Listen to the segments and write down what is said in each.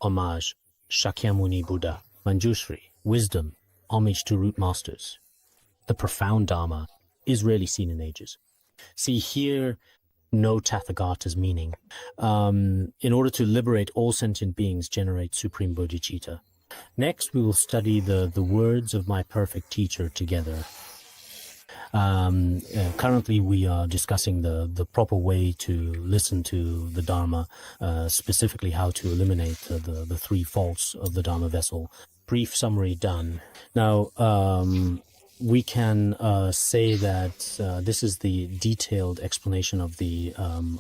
homage, Shakyamuni Buddha, Manjushri, wisdom, homage to root masters. The profound Dharma is rarely seen in ages. See here, no Tathagata's meaning. In order to liberate all sentient beings, generate supreme bodhicitta. Next, we will study the words of my perfect teacher together. Currently, we are discussing the proper way to listen to the Dharma, specifically how to eliminate the three faults of the Dharma vessel. Brief summary done. Now, we can say that this is the detailed explanation of the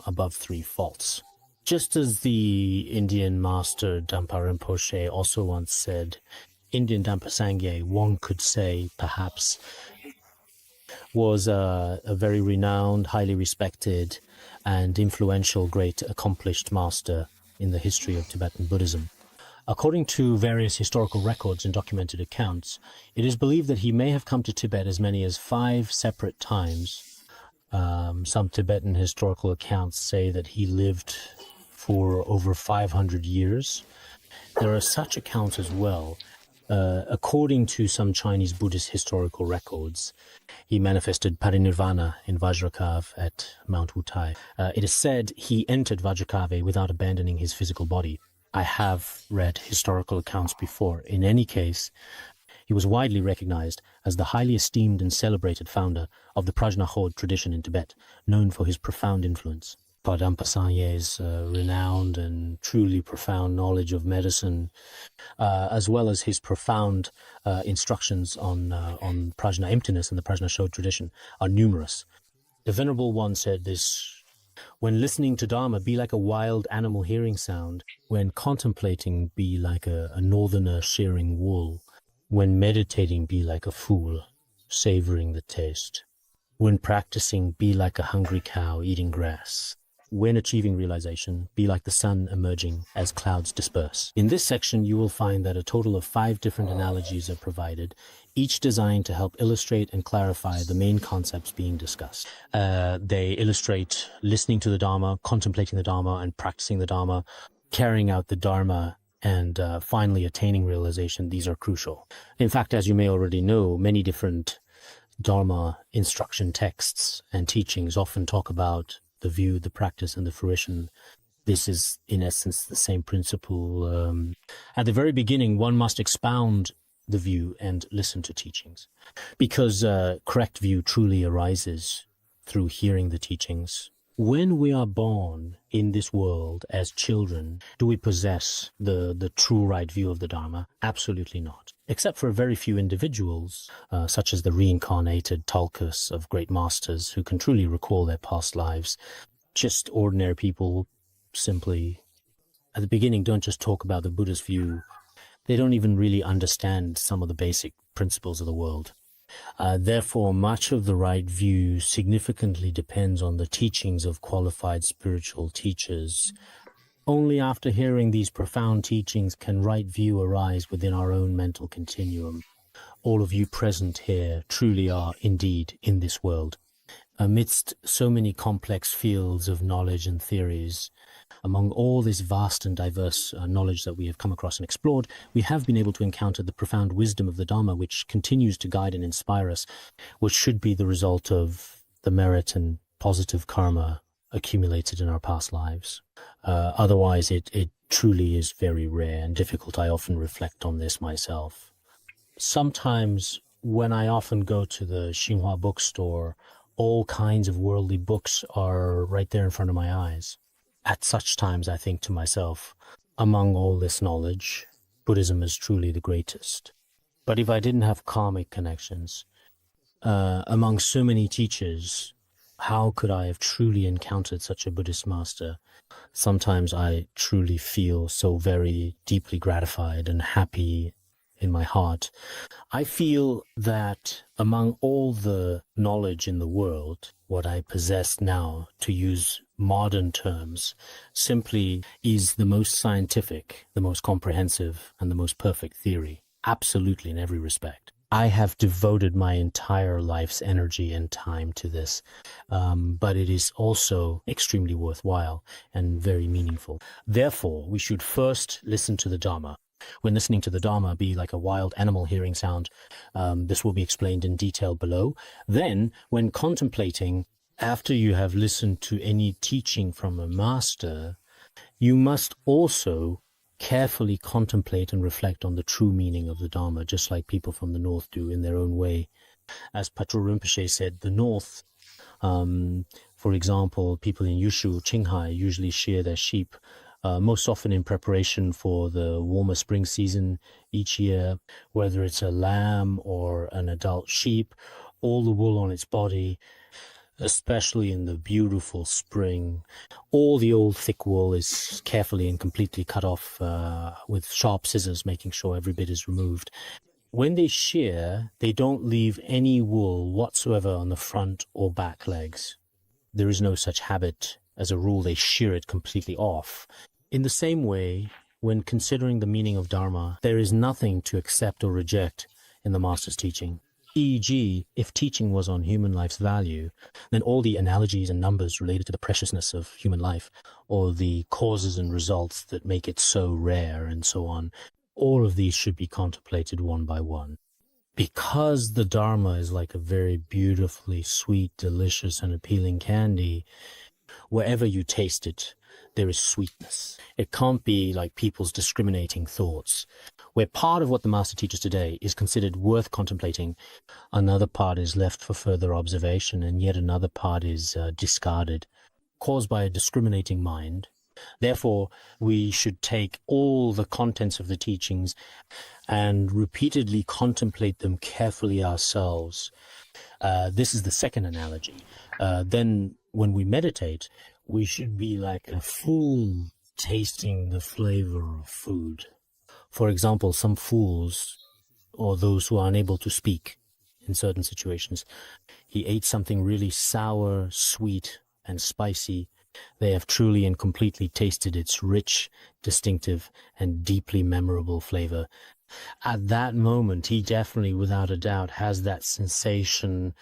above three faults. Just as the Indian master Dampa Rinpoche also once said, Indian Dampa Sangye, one could say, perhaps, was a very renowned, highly respected, and influential, great, accomplished master in the history of Tibetan Buddhism. According to various historical records and documented accounts, it is believed that he may have come to Tibet as many as 5 separate times. Some Tibetan historical accounts say that he lived for over 500 years. There are such accounts as well. According to some Chinese Buddhist historical records, he manifested parinirvana in Vajrakave at Mount Wutai. It is said he entered Vajrakave without abandoning his physical body. I have read historical accounts before. In any case, he was widely recognized as the highly esteemed and celebrated founder of the Prajna tradition in Tibet, known for his profound influence. Dampa Sangye's renowned and truly profound knowledge of medicine, as well as his profound instructions on prajna emptiness and the Prajna tradition, are numerous. The Venerable One said this: when listening to Dharma, be like a wild animal hearing sound. When contemplating, be like a northerner shearing wool. When meditating, be like a fool, savoring the taste. When practicing, be like a hungry cow eating grass. When achieving realization, be like the sun emerging as clouds disperse. In this section, you will find that a total of 5 different analogies are provided, each designed to help illustrate and clarify the main concepts being discussed. They illustrate listening to the Dharma, contemplating the Dharma, and practicing the Dharma, carrying out the Dharma, and finally attaining realization. These are crucial. In fact, as you may already know, many different Dharma instruction texts and teachings often talk about the view, the practice, and the fruition. This is, in essence, the same principle. At the very beginning, one must expound the view and listen to teachings, because correct view truly arises through hearing the teachings. When we are born in this world as children, do we possess the true right view of the Dharma? Absolutely not. Except for a very few individuals, such as the reincarnated Tulkus of great masters who can truly recall their past lives. Just ordinary people simply, at the beginning, don't just talk about the Buddhist view. They don't even really understand some of the basic principles of the world. Therefore, much of the right view significantly depends on the teachings of qualified spiritual teachers. Only after hearing these profound teachings can right view arise within our own mental continuum. All of you present here truly are indeed in this world. Amidst so many complex fields of knowledge and theories, among all this vast and diverse knowledge that we have come across and explored, we have been able to encounter the profound wisdom of the Dharma, which continues to guide and inspire us, which should be the result of the merit and positive karma accumulated in our past lives. Otherwise, it truly is very rare and difficult. I often reflect on this myself. Sometimes, when I often go to the Xinhua bookstore, all kinds of worldly books are right there in front of my eyes. At such times, I think to myself, among all this knowledge, Buddhism is truly the greatest. But if I didn't have karmic connections, among so many teachers, how could I have truly encountered such a Buddhist master? Sometimes I truly feel so very deeply gratified and happy in my heart. I feel that among all the knowledge in the world, what I possess now, to use modern terms, simply is the most scientific, the most comprehensive, and the most perfect theory, absolutely in every respect. I have devoted my entire life's energy and time to this, but it is also extremely worthwhile and very meaningful. Therefore, we should first listen to the Dharma. When listening to the Dharma, be like a wild animal hearing sound. This will be explained in detail below. Then, when contemplating, after you have listened to any teaching from a master, you must also carefully contemplate and reflect on the true meaning of the Dharma, just like people from the North do in their own way. As Patrul Rinpoche said, the North, for example, people in Yushu, Qinghai, usually shear their sheep, most often in preparation for the warmer spring season each year, whether it's a lamb or an adult sheep, all the wool on its body, especially in the beautiful spring. All the old thick wool is carefully and completely cut off with sharp scissors, making sure every bit is removed. When they shear, they don't leave any wool whatsoever on the front or back legs. There is no such habit. As a rule, they shear it completely off. In the same way, when considering the meaning of Dharma, there is nothing to accept or reject in the Master's teaching. E.g., if teaching was on human life's value, then all the analogies and numbers related to the preciousness of human life, or the causes and results that make it so rare and so on, all of these should be contemplated one by one. Because the Dharma is like a very beautifully sweet, delicious, and appealing candy, wherever you taste it, there is sweetness. It can't be like people's discriminating thoughts. Where part of what the Master teaches today is considered worth contemplating, another part is left for further observation, and yet another part is discarded, caused by a discriminating mind. Therefore, we should take all the contents of the teachings and repeatedly contemplate them carefully ourselves. This is the second analogy. Then, when we meditate, we should be like a fool tasting the flavor of food. For example, some fools, or those who are unable to speak in certain situations, he ate something really sour, sweet, and spicy. They have truly and completely tasted its rich, distinctive, and deeply memorable flavor. At that moment, he definitely, without a doubt, has that sensation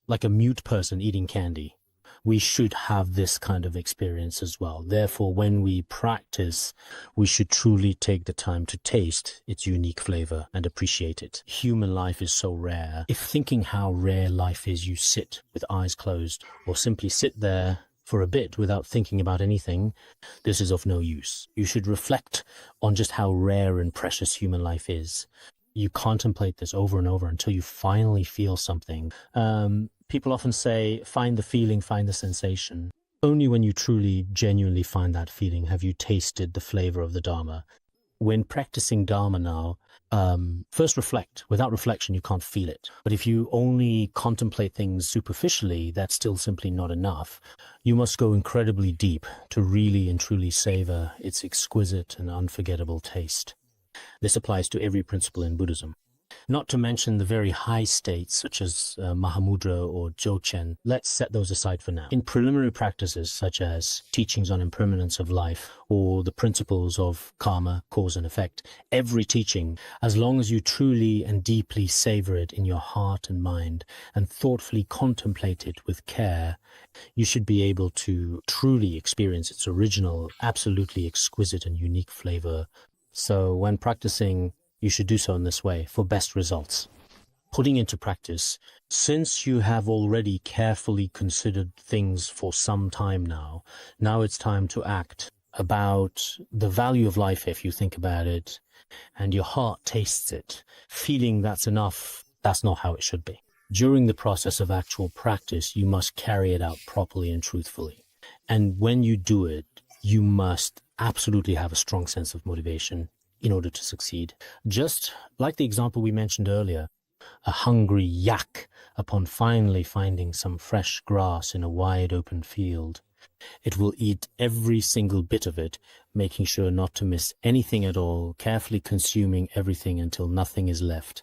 like a mute person eating candy. We should have this kind of experience as well. Therefore, when we practice, we should truly take the time to taste its unique flavor and appreciate it. Human life is so rare. If thinking how rare life is, you sit with eyes closed or simply sit there for a bit without thinking about anything, this is of no use. You should reflect on just how rare and precious human life is. You contemplate this over and over until you finally feel something. People often say, find the feeling, find the sensation. Only when you truly, genuinely find that feeling have you tasted the flavor of the Dharma. When practicing Dharma now, first reflect. Without reflection, you can't feel it. But if you only contemplate things superficially, that's still simply not enough. You must go incredibly deep to really and truly savor its exquisite and unforgettable taste. This applies to every principle in Buddhism. Not to mention the very high states such as Mahamudra or Dzogchen. Let's set those aside for now. In preliminary practices such as teachings on impermanence of life or the principles of karma, cause and effect, every teaching, as long as you truly and deeply savor it in your heart and mind and thoughtfully contemplate it with care, you should be able to truly experience its original, absolutely exquisite and unique flavor. So when practicing, you should do so in this way for best results. Putting into practice, since you have already carefully considered things for some time now it's time to act. About the value of life, if you think about it, and your heart tastes it, feeling that's enough, that's not how it should be. During the process of actual practice, you must carry it out properly and truthfully. And when you do it, you must absolutely have a strong sense of motivation in order to succeed. Just like the example we mentioned earlier, a hungry yak, upon finally finding some fresh grass in a wide open field, it will eat every single bit of it, making sure not to miss anything at all, carefully consuming everything until nothing is left.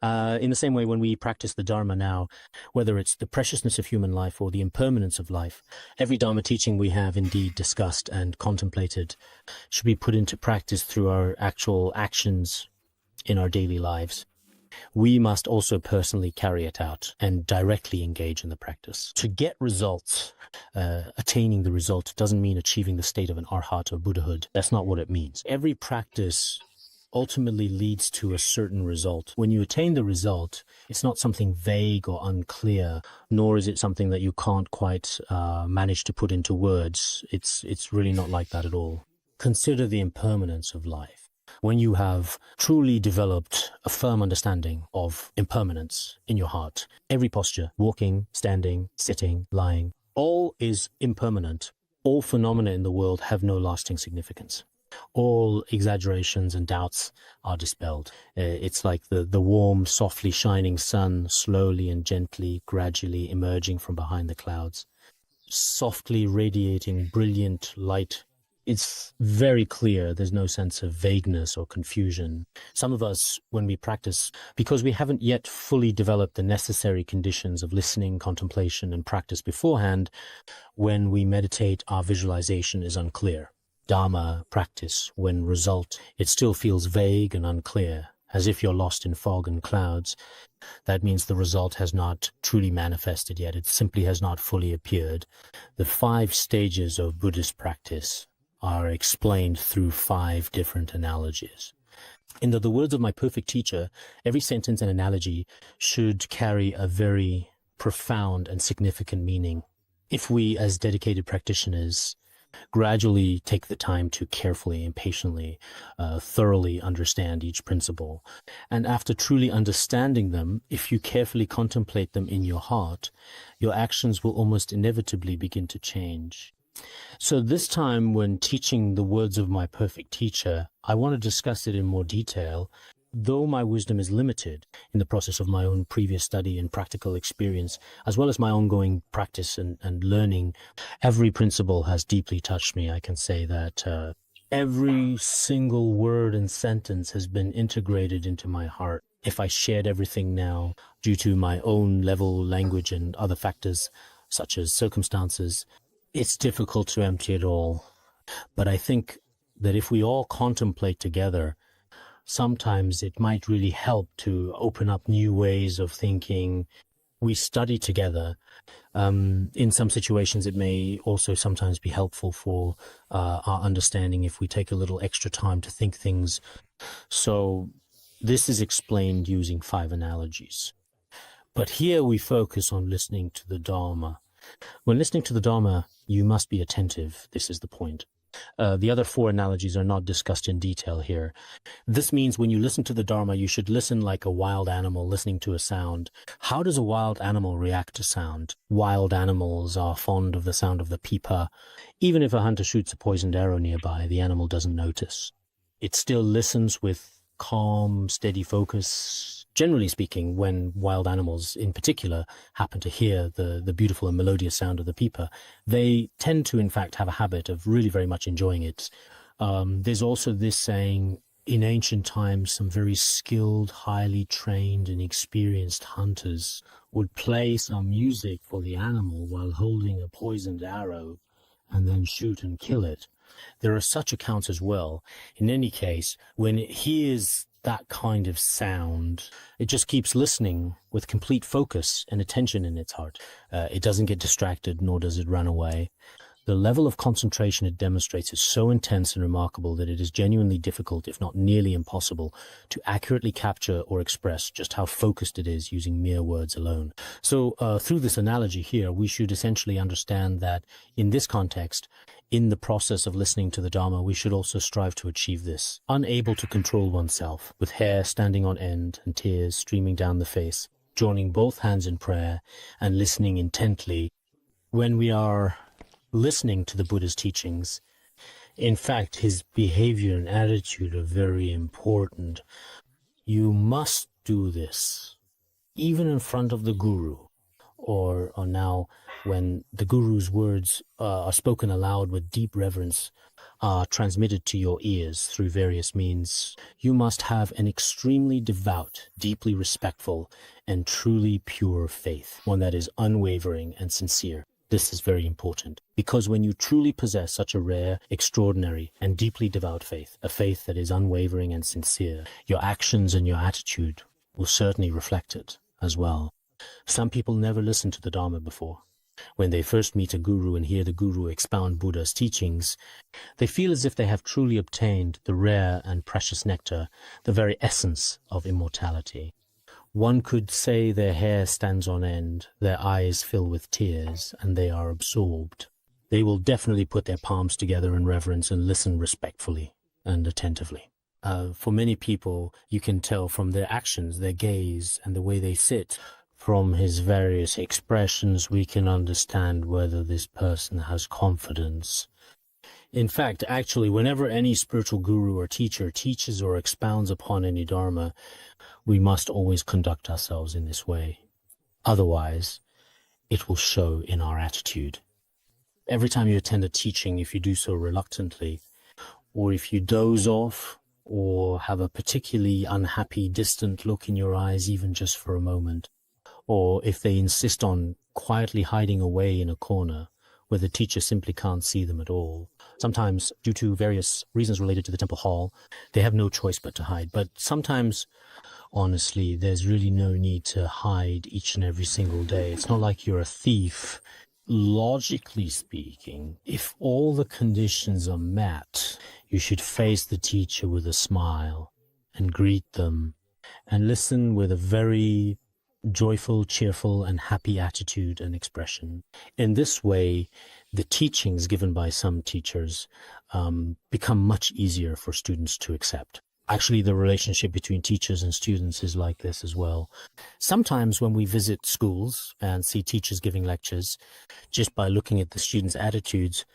In the same way, when we practice the Dharma now, whether it's the preciousness of human life or the impermanence of life, every Dharma teaching we have indeed discussed and contemplated should be put into practice through our actual actions in our daily lives. we must also personally carry it out and directly engage in the practice. To get results, attaining the result doesn't mean achieving the state of an arhat or Buddhahood. That's not what it means. Every practice ultimately leads to a certain result. When you attain the result, it's not something vague or unclear, nor is it something that you can't quite manage to put into words. It's really not like that at all. Consider the impermanence of life. When you have truly developed a firm understanding of impermanence in your heart, every posture, walking, standing, sitting, lying, all is impermanent. All phenomena in the world have no lasting significance. All exaggerations and doubts are dispelled. It's like the warm, softly shining sun, slowly and gently, gradually emerging from behind the clouds, softly radiating brilliant light. It's very clear. There's no sense of vagueness or confusion. Some of us, when we practice, because we haven't yet fully developed the necessary conditions of listening, contemplation, and practice beforehand, when we meditate, our visualization is unclear. Dharma practice, when result, it still feels vague and unclear, as if you're lost in fog and clouds. That means the result has not truly manifested yet. It simply has not fully appeared. The 5 stages of Buddhist practice are explained through 5 different analogies. In the words of my perfect teacher, every sentence and analogy should carry a very profound and significant meaning. If we, as dedicated practitioners, gradually take the time to carefully and patiently, thoroughly understand each principle, and after truly understanding them, if you carefully contemplate them in your heart, your actions will almost inevitably begin to change. So this time, when teaching the words of my perfect teacher, I want to discuss it in more detail. Though my wisdom is limited in the process of my own previous study and practical experience, as well as my ongoing practice and learning, every principle has deeply touched me. I can say that every single word and sentence has been integrated into my heart. If I shared everything now, due to my own level, language, and other factors, such as circumstances, it's difficult to empty it all. But I think that if we all contemplate together, sometimes it might really help to open up new ways of thinking. We study together. In some situations, it may also sometimes be helpful for our understanding if we take a little extra time to think things. So this is explained using 5 analogies. But here we focus on listening to the Dharma. When listening to the Dharma, you must be attentive. This is the point. The other 4 analogies are not discussed in detail here. This means when you listen to the Dharma, you should listen like a wild animal listening to a sound. How does a wild animal react to sound? Wild animals are fond of the sound of the pipa. Even if a hunter shoots a poisoned arrow nearby, the animal doesn't notice. It still listens with calm, steady focus. Generally speaking, when wild animals in particular happen to hear the beautiful and melodious sound of the pipa, they tend to, in fact, have a habit of really very much enjoying it. There's also this saying, in ancient times, some very skilled, highly trained and experienced hunters would play some music for the animal while holding a poisoned arrow and then shoot and kill it. There are such accounts as well. In any case, when it hears that kind of sound, it just keeps listening with complete focus and attention in its heart. It doesn't get distracted, nor does it run away. The level of concentration it demonstrates is so intense and remarkable that it is genuinely difficult, if not nearly impossible, to accurately capture or express just how focused it is using mere words alone. So through this analogy here, we should essentially understand that in this context, in the process of listening to the Dharma, we should also strive to achieve this. Unable to control oneself, with hair standing on end and tears streaming down the face, joining both hands in prayer and listening intently. When we are listening to the Buddha's teachings, in fact, his behavior and attitude are very important. You must do this, even in front of the Guru, or now when the Guru's words are spoken aloud with deep reverence, are transmitted to your ears through various means. You must have an extremely devout, deeply respectful, and truly pure faith, one that is unwavering and sincere. This is very important, because when you truly possess such a rare, extraordinary, and deeply devout faith, a faith that is unwavering and sincere, your actions and your attitude will certainly reflect it as well. Some people never listened to the Dharma before. When they first meet a guru and hear the guru expound Buddha's teachings, they feel as if they have truly obtained the rare and precious nectar, the very essence of immortality. One could say their hair stands on end, their eyes fill with tears, and they are absorbed. They will definitely put their palms together in reverence and listen respectfully and attentively. For many people, you can tell from their actions, their gaze, and the way they sit. From his various expressions, we can understand whether this person has confidence. In fact, actually, whenever any spiritual guru or teacher teaches or expounds upon any Dharma, we must always conduct ourselves in this way. Otherwise, it will show in our attitude. Every time you attend a teaching, if you do so reluctantly, or if you doze off, or have a particularly unhappy, distant look in your eyes, even just for a moment, or if they insist on quietly hiding away in a corner where the teacher simply can't see them at all. Sometimes, due to various reasons related to the temple hall, they have no choice but to hide. But sometimes, honestly, there's really no need to hide each and every single day. It's not like you're a thief. Logically speaking, if all the conditions are met, you should face the teacher with a smile and greet them and listen with a very joyful, cheerful, and happy attitude and expression. In this way, the teachings given by some teachers become much easier for students to accept. Actually, the relationship between teachers and students is like this as well. Sometimes when we visit schools and see teachers giving lectures, just by looking at the students' attitudes,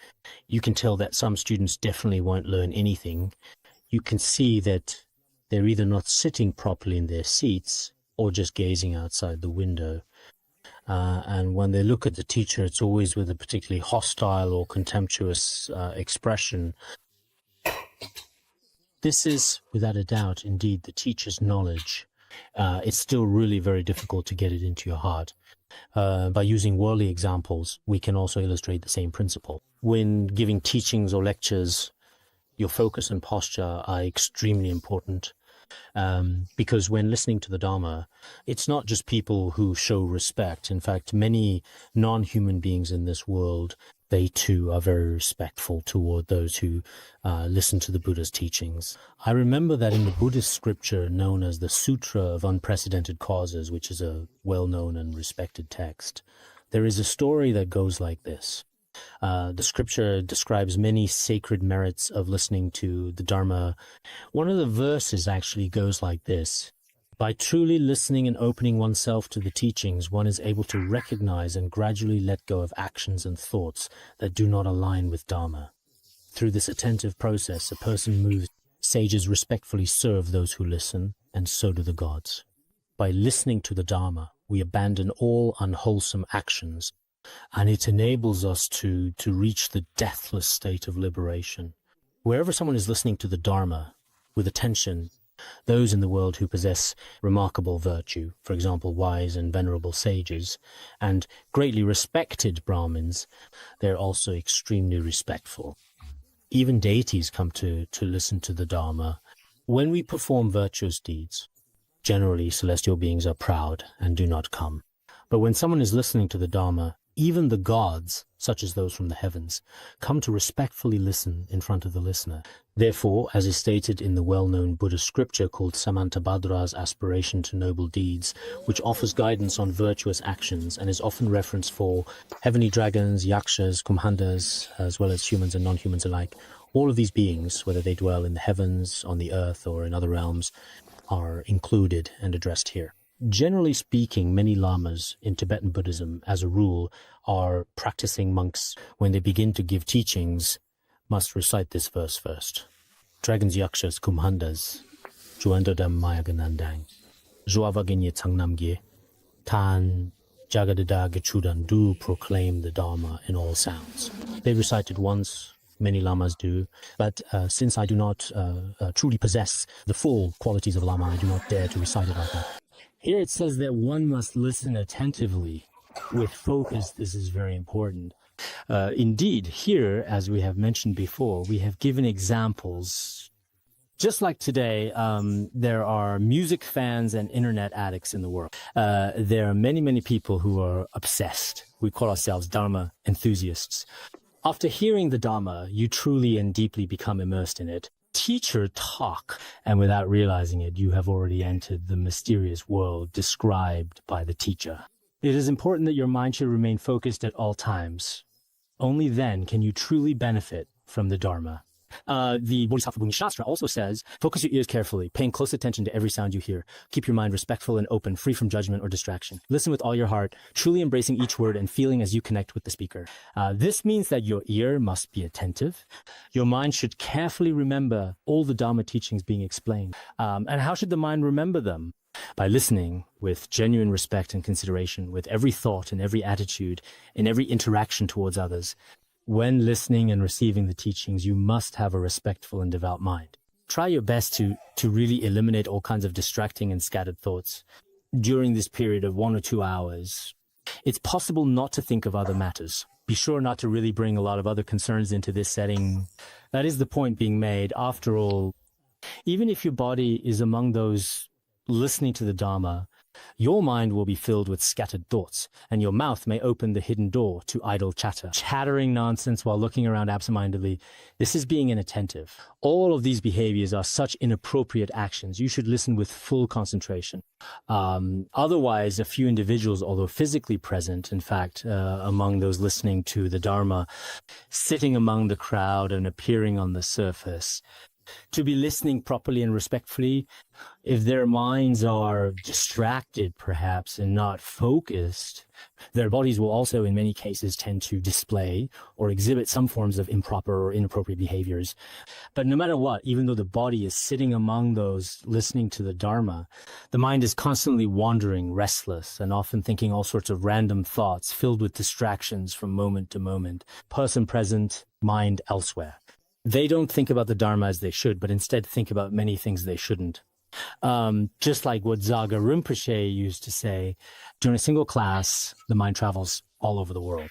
you can tell that some students definitely won't learn anything. You can see that they're either not sitting properly in their seats or just gazing outside the window. And when they look at the teacher, it's always with a particularly hostile or contemptuous expression. This is, without a doubt, indeed the teacher's knowledge. It's still really very difficult to get it into your heart. By using worldly examples, we can also illustrate the same principle. When giving teachings or lectures, your focus and posture are extremely important. Because when listening to the Dharma, it's not just people who show respect. In fact, many non-human beings in this world, they too are very respectful toward those who listen to the Buddha's teachings. I remember that in the Buddhist scripture known as the Sutra of Unprecedented Causes, which is a well-known and respected text, there is a story that goes like this. The scripture describes many sacred merits of listening to the Dharma. One of the verses actually goes like this. By truly listening and opening oneself to the teachings, one is able to recognize and gradually let go of actions and thoughts that do not align with Dharma. Through this attentive process, a person moves. Sages respectfully serve those who listen, and so do the gods. By listening to the Dharma, we abandon all unwholesome actions, and it enables us to reach the deathless state of liberation. Wherever someone is listening to the Dharma with attention, those in the world who possess remarkable virtue, for example, wise and venerable sages, and greatly respected Brahmins, they're also extremely respectful. Even deities come to listen to the Dharma. When we perform virtuous deeds, generally celestial beings are proud and do not come. But when someone is listening to the Dharma, even the gods, such as those from the heavens, come to respectfully listen in front of the listener. Therefore, as is stated in the well-known Buddhist scripture called Samantabhadra's Aspiration to Noble Deeds, which offers guidance on virtuous actions and is often referenced for heavenly dragons, yakshas, kumhandas, as well as humans and non-humans alike, all of these beings, whether they dwell in the heavens, on the earth, or in other realms, are included and addressed here. Generally speaking, many lamas in Tibetan Buddhism, as a rule, are practicing monks. When they begin to give teachings, must recite this verse first. Dragons, yakshas, kumhandas, juandodam mayaganandang, zuavaginye tangnamgye, tan jagadada gachudan do proclaim the Dharma in all sounds. They recite it once. Many lamas do, but since I do not truly possess the full qualities of a lama, I do not dare to recite it like that. Here it says that one must listen attentively, with focus. This is very important. Indeed, here, as we have mentioned before, we have given examples Just like today, there are music fans and internet addicts in the world. There are many, many people who are obsessed. We call ourselves Dharma enthusiasts. After hearing the Dharma, you truly and deeply become immersed in it. Teacher talk, and without realizing it, you have already entered the mysterious world described by the teacher. It is important that your mind should remain focused at all times. Only then can you truly benefit from the Dharma. The Bodhisattva Bhumi Shastra also says, focus your ears carefully, paying close attention to every sound you hear. Keep your mind respectful and open, free from judgment or distraction. Listen with all your heart, truly embracing each word and feeling as you connect with the speaker. This means that your ear must be attentive. Your mind should carefully remember all the Dharma teachings being explained. And how should the mind remember them? By listening with genuine respect and consideration, with every thought and every attitude, in every interaction towards others. When listening and receiving the teachings, you must have a respectful and devout mind. Try your best to really eliminate all kinds of distracting and scattered thoughts. During this period of 1 or 2 hours, it's possible not to think of other matters. Be sure not to really bring a lot of other concerns into this setting. That is the point being made. After all, even if your body is among those listening to the Dharma, your mind will be filled with scattered thoughts, and your mouth may open the hidden door to idle chatter. Chattering nonsense while looking around absentmindedly, this is being inattentive. All of these behaviors are such inappropriate actions. You should listen with full concentration. Otherwise, a few individuals, although physically present, in fact, among those listening to the Dharma, sitting among the crowd and appearing on the surface, to be listening properly and respectfully, if their minds are distracted, perhaps, and not focused, their bodies will also, in many cases, tend to display or exhibit some forms of improper or inappropriate behaviors. But no matter what, even though the body is sitting among those listening to the Dharma, the mind is constantly wandering, restless, and often thinking all sorts of random thoughts filled with distractions from moment to moment. Person present, mind elsewhere. They don't think about the Dharma as they should, but instead think about many things they shouldn't. Just like what Zaga Rinpoche used to say, during a single class, the mind travels all over the world.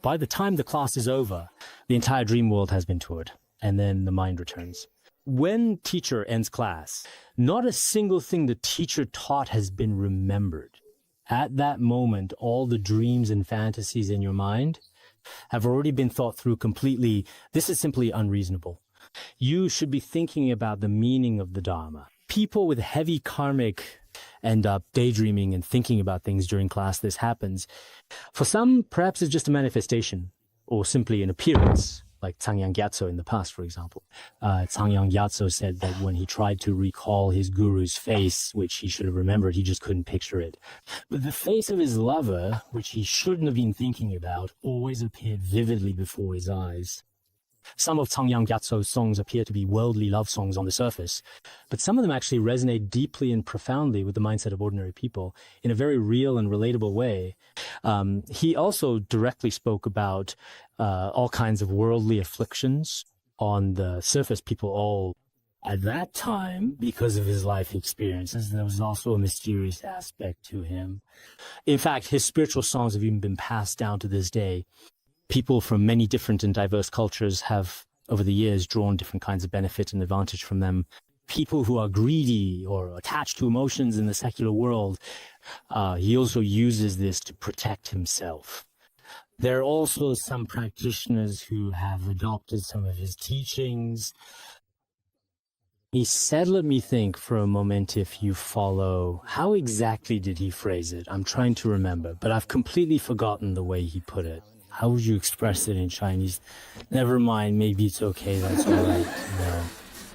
By the time the class is over, the entire dream world has been toured, and then the mind returns. When teacher ends class, not a single thing the teacher taught has been remembered. At that moment, all the dreams and fantasies in your mind have already been thought through completely. This is simply unreasonable. You should be thinking about the meaning of the Dharma. People with heavy karmic end up daydreaming and thinking about things during class. This happens. For some, perhaps it's just a manifestation or simply an appearance, like Changyang Gyatso in the past, for example. Changyang Gyatso said that when he tried to recall his guru's face, which he should have remembered, he just couldn't picture it. But the face of his lover, which he shouldn't have been thinking about, always appeared vividly before his eyes. Some of Changyang Gyatso's songs appear to be worldly love songs on the surface, but some of them actually resonate deeply and profoundly with the mindset of ordinary people in a very real and relatable way. He also directly spoke about all kinds of worldly afflictions. On the surface, people all, at that time, because of his life experiences, there was also a mysterious aspect to him. In fact, his spiritual songs have even been passed down to this day. People from many different and diverse cultures have, over the years, drawn different kinds of benefit and advantage from them. People who are greedy or attached to emotions in the secular world, he also uses this to protect himself. There are also some practitioners who have adopted some of his teachings. He said, let me think for a moment if you follow. How exactly did he phrase it? I'm trying to remember, but I've completely forgotten the way he put it. How would you express it in Chinese? Never mind, maybe it's okay, that's all right. No.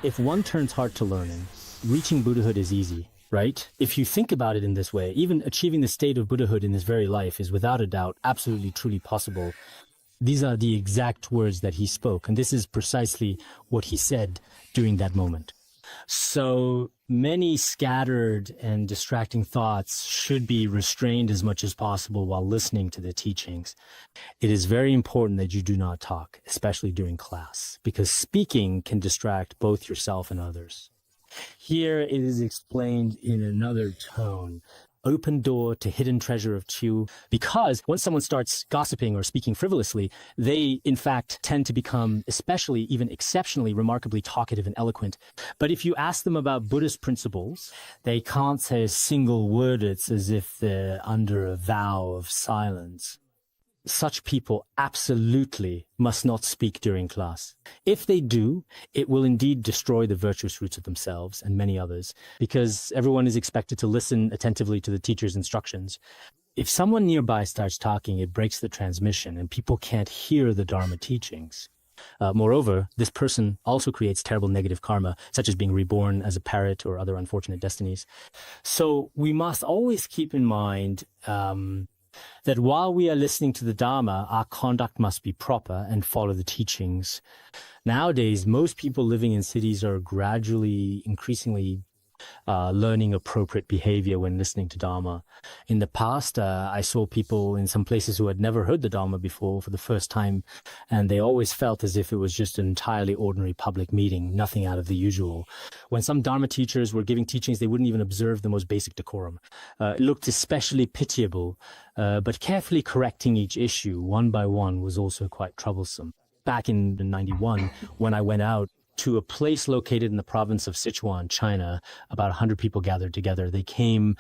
If one turns heart to learning, reaching Buddhahood is easy, right? If you think about it in this way, even achieving the state of Buddhahood in this very life is without a doubt absolutely truly possible. These are the exact words that he spoke, and this is precisely what he said during that moment. So many scattered and distracting thoughts should be restrained as much as possible while listening to the teachings. It is very important that you do not talk, especially during class, because speaking can distract both yourself and others. Here it is explained in another tone. open door to hidden treasure of Chu, because once someone starts gossiping or speaking frivolously, they in fact tend to become especially, even exceptionally, remarkably talkative and eloquent. But if you ask them about Buddhist principles, they can't say a single word. It's as if they're under a vow of silence. Such people absolutely must not speak during class. If they do, it will indeed destroy the virtuous roots of themselves and many others, because everyone is expected to listen attentively to the teacher's instructions. If someone nearby starts talking, it breaks the transmission and people can't hear the Dharma teachings. Moreover, this person also creates terrible negative karma, such as being reborn as a parrot or other unfortunate destinies. So we must always keep in mind that while we are listening to the Dharma, our conduct must be proper and follow the teachings. Nowadays, most people living in cities are gradually, increasingly learning appropriate behavior when listening to Dharma. In the past, I saw people in some places who had never heard the Dharma before for the first time, and they always felt as if it was just an entirely ordinary public meeting, nothing out of the usual. When some Dharma teachers were giving teachings, they wouldn't even observe the most basic decorum. It looked especially pitiable, but carefully correcting each issue one by one was also quite troublesome. Back in 91, when I went out to a place located in the province of Sichuan, China, about 100 people gathered together. They came,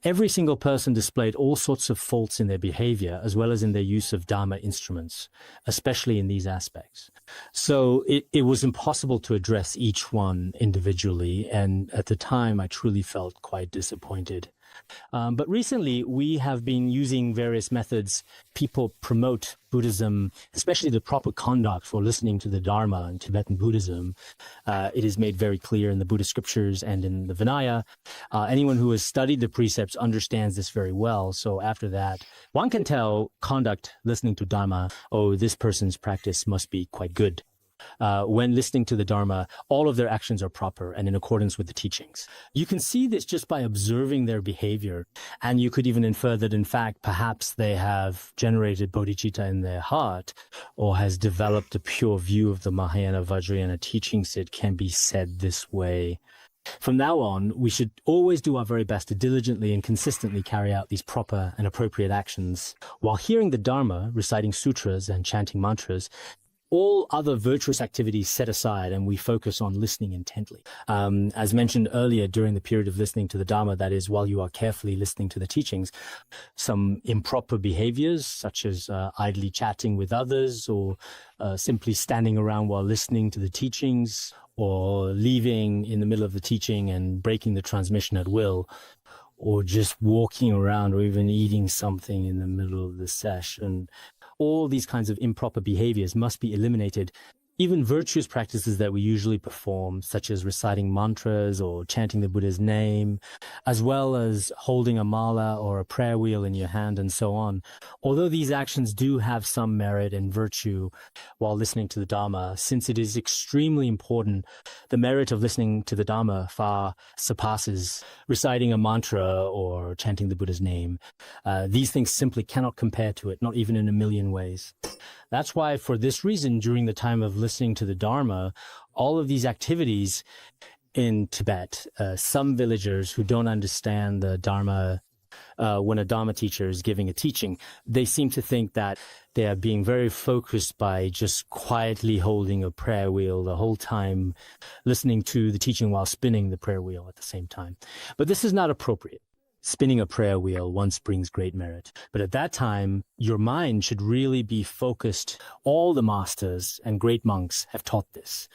every single person displayed all sorts of faults in their behavior, as well as in their use of Dharma instruments, especially in these aspects. So it was impossible to address each one individually, and at the time I truly felt quite disappointed. But recently, we have been using various methods. People promote Buddhism, especially the proper conduct for listening to the Dharma in Tibetan Buddhism. It is made very clear in the Buddhist scriptures and in the Vinaya. Anyone who has studied the precepts understands this very well. So after that, one can tell conduct listening to Dharma, oh, this person's practice must be quite good. When listening to the Dharma, all of their actions are proper and in accordance with the teachings. You can see this just by observing their behavior, and you could even infer that, in fact, perhaps they have generated bodhicitta in their heart or has developed a pure view of the Mahayana Vajrayana teachings. It can be said this way. From now on, we should always do our very best to diligently and consistently carry out these proper and appropriate actions. While hearing the Dharma, reciting sutras and chanting mantras, all other virtuous activities set aside, and we focus on listening intently. As mentioned earlier, during the period of listening to the Dharma, that is, while you are carefully listening to the teachings, some improper behaviors, such as idly chatting with others, or simply standing around while listening to the teachings, or leaving in the middle of the teaching and breaking the transmission at will, or just walking around or even eating something in the middle of the session. All these kinds of improper behaviors must be eliminated. Even virtuous practices that we usually perform, such as reciting mantras or chanting the Buddha's name, as well as holding a mala or a prayer wheel in your hand and so on. Although these actions do have some merit and virtue while listening to the Dharma, since it is extremely important, the merit of listening to the Dharma far surpasses reciting a mantra or chanting the Buddha's name. These things simply cannot compare to it, not even in a million ways. That's why, for this reason, during the time of listening to the Dharma, all of these activities in Tibet, some villagers who don't understand the Dharma, when a Dharma teacher is giving a teaching, they seem to think that they are being very focused by just quietly holding a prayer wheel the whole time, listening to the teaching while spinning the prayer wheel at the same time. But this is not appropriate. Spinning a prayer wheel once brings great merit. But at that time, your mind should really be focused. All the masters and great monks have taught this.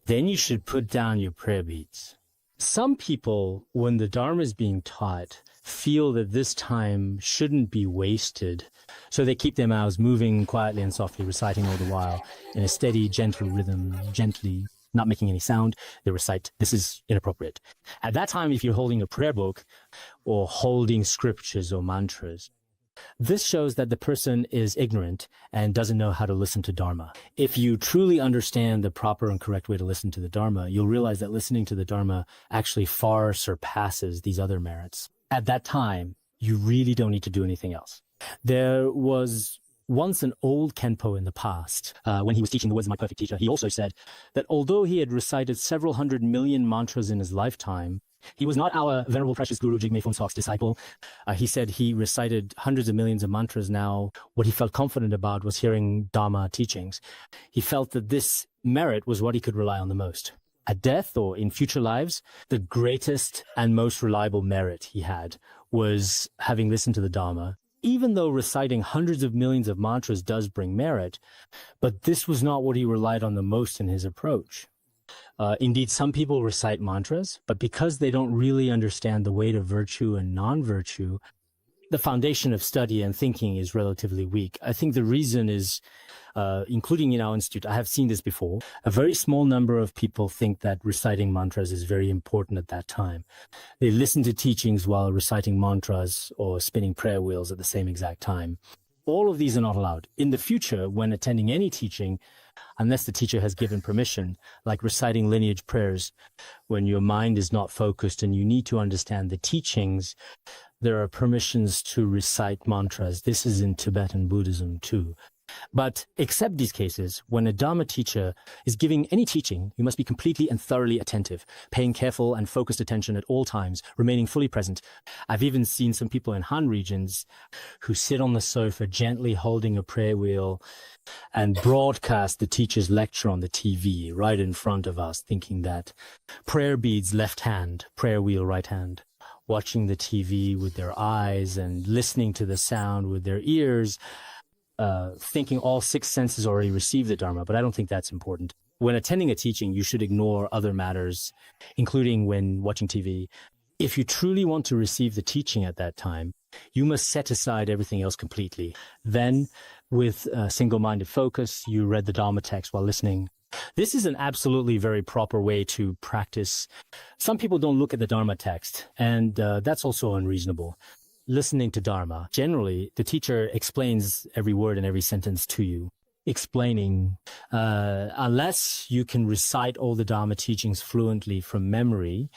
Then you should put down your prayer beads. Some people, when the Dharma is being taught, feel that this time shouldn't be wasted. So they keep their mouths moving quietly and softly, reciting all the while in a steady, gentle rhythm, gently, not making any sound. They recite. This is inappropriate. At that time, if you're holding a prayer book or holding scriptures or mantras, this shows that the person is ignorant and doesn't know how to listen to Dharma. If you truly understand the proper and correct way to listen to the Dharma, you'll realize that listening to the Dharma actually far surpasses these other merits. At that time, you really don't need to do anything else. There was once an old Khenpo in the past, when he was teaching the words of my perfect teacher, he also said that although he had recited several 100 million mantras in his lifetime, He was not our Venerable Precious Guru Jigme Phuntsok's disciple. He said he recited hundreds of millions of mantras now. What he felt confident about was hearing Dharma teachings. He felt that this merit was what he could rely on the most. At death or in future lives, the greatest and most reliable merit he had was having listened to the Dharma. Even though reciting hundreds of millions of mantras does bring merit, but this was not what he relied on the most in his approach. Indeed, some people recite mantras, but because they don't really understand the weight of virtue and non-virtue, the foundation of study and thinking is relatively weak. I think the reason is, including in our institute, I have seen this before, a very small number of people think that reciting mantras is very important at that time. They listen to teachings while reciting mantras or spinning prayer wheels at the same exact time. All of these are not allowed. In the future, when attending any teaching, unless the teacher has given permission, like reciting lineage prayers, when your mind is not focused and you need to understand the teachings, there are permissions to recite mantras. This is in Tibetan Buddhism too. But except these cases, when a Dharma teacher is giving any teaching, you must be completely and thoroughly attentive, paying careful and focused attention at all times, remaining fully present. I've even seen some people in Han regions who sit on the sofa gently holding a prayer wheel and broadcast the teacher's lecture on the TV right in front of us, thinking that prayer beads left hand, prayer wheel right hand, watching the TV with their eyes and listening to the sound with their ears, thinking all six senses already received the Dharma, but I don't think that's important. When attending a teaching, you should ignore other matters, including when watching TV. If you truly want to receive the teaching at that time, you must set aside everything else completely. Then, with single-minded focus, you read the Dharma text while listening. This is an absolutely very proper way to practice. Some people don't look at the Dharma text, and that's also unreasonable. Listening to Dharma, generally, the teacher explains every word and every sentence to you. Explaining, unless you can recite all the Dharma teachings fluently from memory,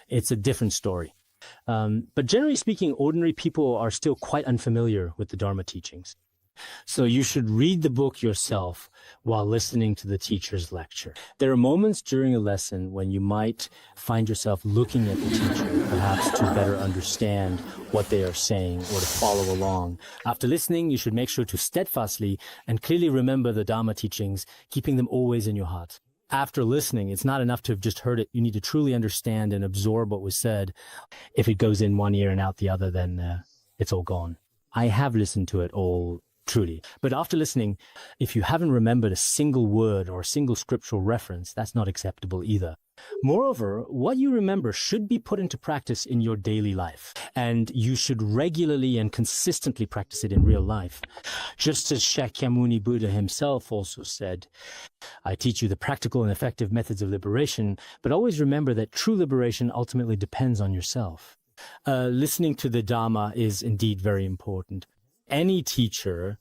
it's a different story. But generally speaking, ordinary people are still quite unfamiliar with the Dharma teachings. So you should read the book yourself while listening to the teacher's lecture. There are moments during a lesson when you might find yourself looking at the teacher, perhaps to better understand what they are saying or to follow along. After listening, you should make sure to steadfastly and clearly remember the Dharma teachings, keeping them always in your heart. After listening, it's not enough to have just heard it. You need to truly understand and absorb what was said. If it goes in one ear and out the other, then it's all gone. I have listened to it all truly. But after listening, if you haven't remembered a single word or a single scriptural reference, that's not acceptable either. Moreover, what you remember should be put into practice in your daily life, and you should regularly and consistently practice it in real life. Just as Shakyamuni Buddha himself also said, I teach you the practical and effective methods of liberation, but always remember that true liberation ultimately depends on yourself. Listening to the Dharma is indeed very important. Any teacher,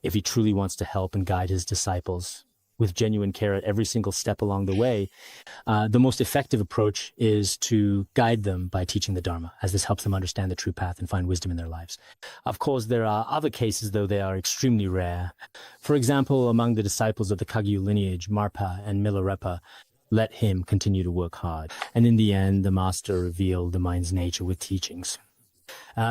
if he truly wants to help and guide his disciples with genuine care at every single step along the way, the most effective approach is to guide them by teaching the Dharma, as this helps them understand the true path and find wisdom in their lives. Of course, there are other cases, though they are extremely rare. For example, among the disciples of the Kagyu lineage, Marpa and Milarepa let him continue to work hard. And in the end, the master revealed the mind's nature with teachings.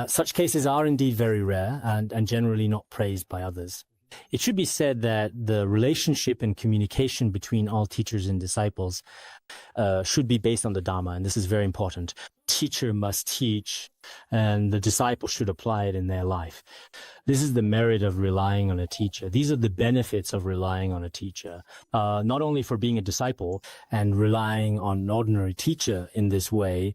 Such cases are indeed very rare and generally not praised by others. It should be said that the relationship and communication between all teachers and disciples should be based on the Dharma, and this is very important. Teacher must teach, and the disciple should apply it in their life. This is the merit of relying on a teacher. These are the benefits of relying on a teacher, not only for being a disciple and relying on an ordinary teacher in this way,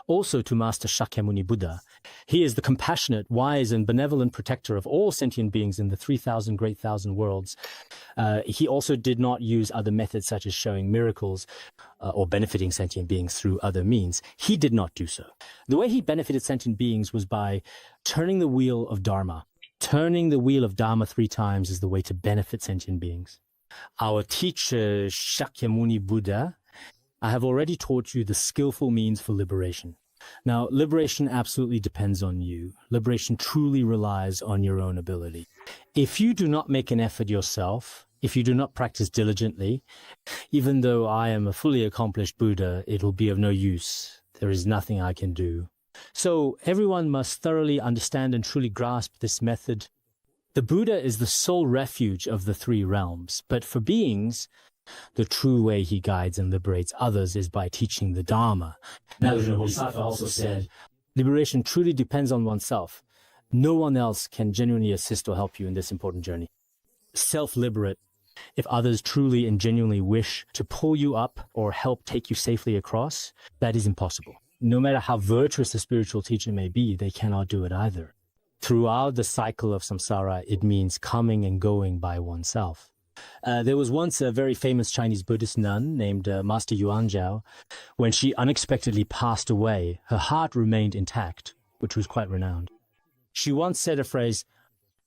also to Master Shakyamuni Buddha. He is the compassionate, wise, and benevolent protector of all sentient beings in the 3,000 great thousand worlds. He also did not use other methods such as showing miracles or benefiting sentient beings through other means. He did not do so. The way he benefited sentient beings was by turning the wheel of Dharma. Turning the wheel of Dharma 3 times is the way to benefit sentient beings. Our teacher, Shakyamuni Buddha, I have already taught you the skillful means for liberation. Now, liberation absolutely depends on you. Liberation truly relies on your own ability. If you do not make an effort yourself, if you do not practice diligently, even though I am a fully accomplished Buddha, it will be of no use. There is nothing I can do. So everyone must thoroughly understand and truly grasp this method. The Buddha is the sole refuge of the three realms, but for beings, the true way he guides and liberates others is by teaching the Dharma. Nagarjuna Bodhisattva also said, liberation truly depends on oneself. No one else can genuinely assist or help you in this important journey. Self-liberate. If others truly and genuinely wish to pull you up or help take you safely across, that is impossible. No matter how virtuous a spiritual teacher may be, they cannot do it either. Throughout the cycle of samsara, it means coming and going by oneself. There was once a very famous Chinese Buddhist nun named Master Yuanzhao. When she unexpectedly passed away, her heart remained intact, which was quite renowned. She once said a phrase,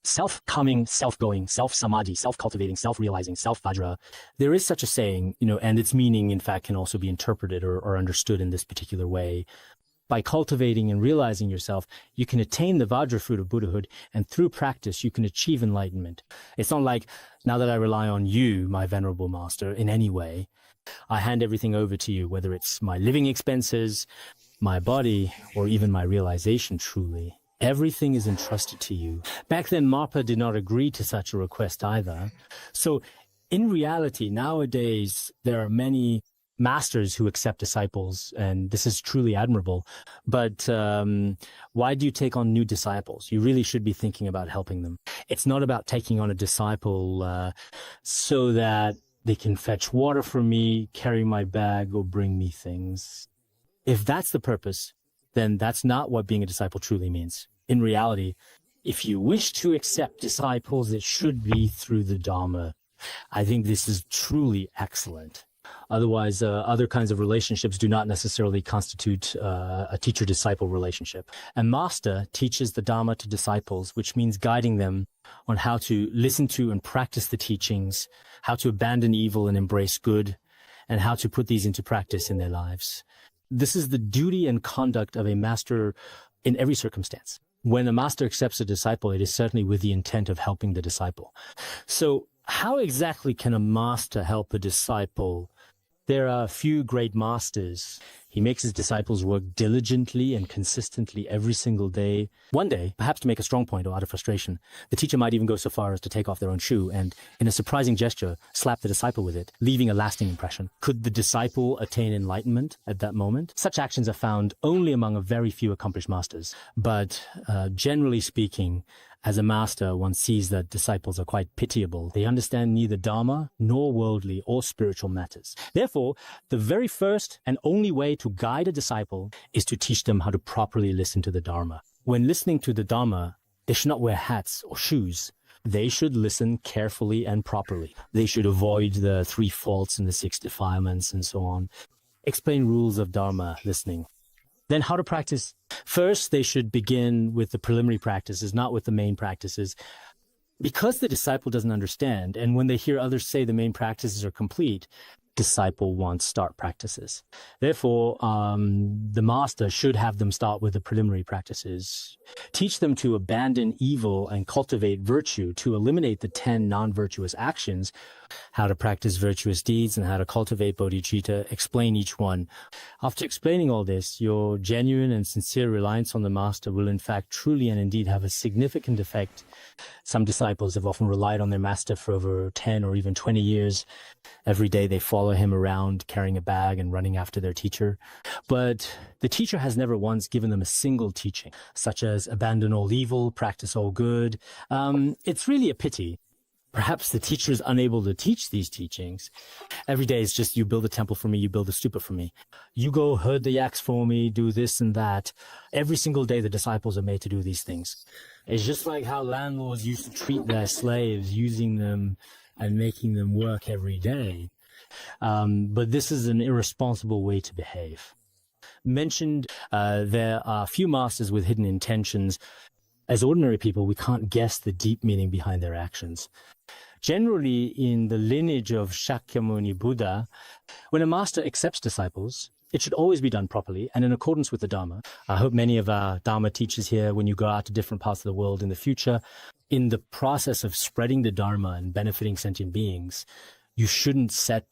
self-coming, self-going, self-samadhi, self-cultivating, self-realizing, self-vajra. There is such a saying, and its meaning, in fact, can also be interpreted or understood in this particular way. By cultivating and realizing yourself, you can attain the Vajra fruit of Buddhahood, and through practice, you can achieve enlightenment. It's not like, now that I rely on you, my venerable master, in any way, I hand everything over to you, whether it's my living expenses, my body, or even my realization truly. Everything is entrusted to you. Back then, Marpa did not agree to such a request either. So in reality, nowadays, there are many masters who accept disciples, and this is truly admirable. But why do you take on new disciples? You really should be thinking about helping them. It's not about taking on a disciple so that they can fetch water for me, carry my bag, or bring me things. If that's the purpose, then that's not what being a disciple truly means. In reality, if you wish to accept disciples, it should be through the Dharma. I think this is truly excellent. Otherwise, other kinds of relationships do not necessarily constitute a teacher-disciple relationship. A master teaches the Dharma to disciples, which means guiding them on how to listen to and practice the teachings, how to abandon evil and embrace good, and how to put these into practice in their lives. This is the duty and conduct of a master in every circumstance. When a master accepts a disciple, it is certainly with the intent of helping the disciple. So how exactly can a master help a disciple? There are a few great masters. He makes his disciples work diligently and consistently every single day. One day, perhaps to make a strong point or out of frustration, the teacher might even go so far as to take off their own shoe and, in a surprising gesture, slap the disciple with it, leaving a lasting impression. Could the disciple attain enlightenment at that moment? Such actions are found only among a very few accomplished masters. But generally speaking, as a master, one sees that disciples are quite pitiable. They understand neither Dharma nor worldly or spiritual matters. Therefore, the very first and only way to guide a disciple is to teach them how to properly listen to the Dharma. When listening to the Dharma, they should not wear hats or shoes. They should listen carefully and properly. They should avoid the 3 faults and the 6 defilements and so on. Explain rules of Dharma listening. Then how to practice? First, they should begin with the preliminary practices, not with the main practices. Because the disciple doesn't understand, and when they hear others say the main practices are complete, disciple wants start practices. Therefore, the master should have them start with the preliminary practices. Teach them to abandon evil and cultivate virtue, to eliminate the 10 non-virtuous actions, how to practice virtuous deeds and how to cultivate bodhicitta, explain each one. After explaining all this, your genuine and sincere reliance on the master will in fact truly and indeed have a significant effect. Some disciples have often relied on their master for over 10 or even 20 years. Every day they follow him around carrying a bag and running after their teacher. But the teacher has never once given them a single teaching, such as abandon all evil, practice all good. It's really a pity. Perhaps the teacher is unable to teach these teachings. Every day it's just, you build a temple for me, you build a stupa for me. You go herd the yaks for me, do this and that. Every single day the disciples are made to do these things. It's just like how landlords used to treat their slaves, using them and making them work every day. But this is an irresponsible way to behave. Mentioned, there are few masters with hidden intentions. As ordinary people, we can't guess the deep meaning behind their actions. Generally, in the lineage of Shakyamuni Buddha, when a master accepts disciples, it should always be done properly and in accordance with the Dharma. I hope many of our Dharma teachers here, when you go out to different parts of the world in the future, in the process of spreading the Dharma and benefiting sentient beings, you shouldn't set